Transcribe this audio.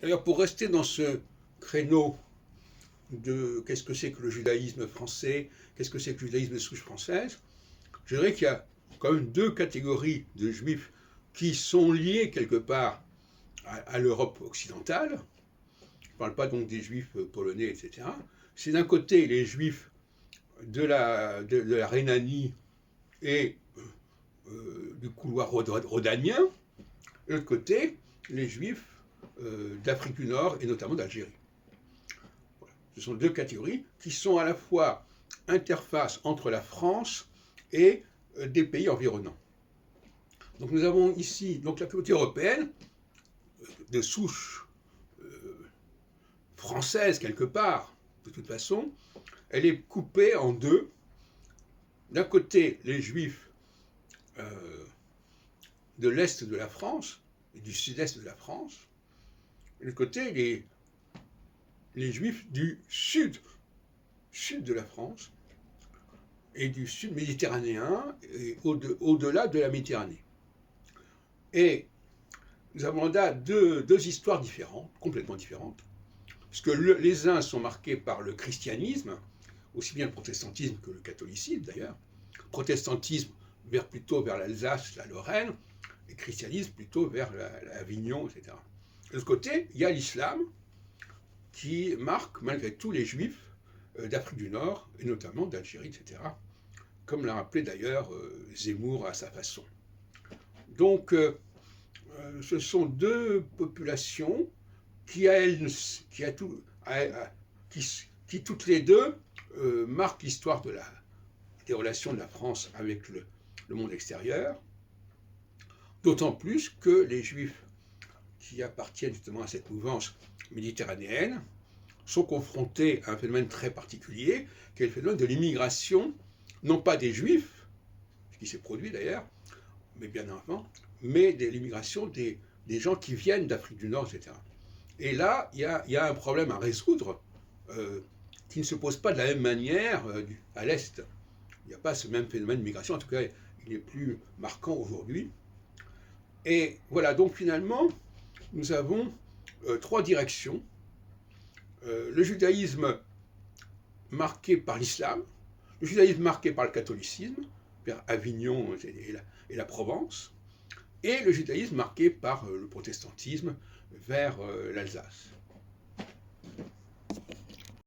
D'ailleurs, pour rester dans ce créneau de qu'est-ce que c'est que le judaïsme français, qu'est-ce que c'est que le judaïsme de souche française, je dirais qu'il y a quand même deux catégories de juifs qui sont liés quelque part à l'Europe occidentale. Je ne parle pas donc des juifs polonais, etc. C'est d'un côté les juifs de la Rhénanie et du couloir rhodanien, et de l'autre côté les juifs d'Afrique du Nord et notamment d'Algérie. Voilà. Ce sont deux catégories qui sont à la fois interface entre la France et des pays environnants. Donc nous avons ici donc la communauté européenne de souche française quelque part, de toute façon, elle est coupée en deux. D'un côté, les juifs de l'Est de la France et du Sud-Est de la France, et de l'autre côté, les juifs du sud de la France et du sud méditerranéen et au-delà de la Méditerranée. Et nous avons là deux histoires différentes, complètement différentes, puisque les uns sont marqués par le christianisme, aussi bien le protestantisme que le catholicisme d'ailleurs. Protestantisme plutôt vers l'Alsace, la Lorraine, et christianisme plutôt vers l'Avignon, etc. De l'autre côté, il y a l'islam qui marque malgré tout les juifs d'Afrique du Nord, et notamment d'Algérie, etc., comme l'a rappelé d'ailleurs Zemmour à sa façon. Donc, ce sont deux populations qui toutes les deux marquent l'histoire des relations de la France avec le monde extérieur, d'autant plus que les Juifs qui appartiennent justement à cette mouvance méditerranéenne sont confrontés à un phénomène très particulier, qui est le phénomène de l'immigration, non pas des Juifs, ce qui s'est produit d'ailleurs, mais bien avant, mais de l'immigration des gens qui viennent d'Afrique du Nord, etc. Et là, il y a un problème à résoudre qui ne se pose pas de la même manière à l'Est. Il n'y a pas ce même phénomène de migration, en tout cas, il est plus marquant aujourd'hui. Et voilà, donc finalement, nous avons trois directions. Le judaïsme marqué par l'islam, le judaïsme marqué par le catholicisme, vers Avignon et la Provence, et le judaïsme marqué par le protestantisme vers l'Alsace.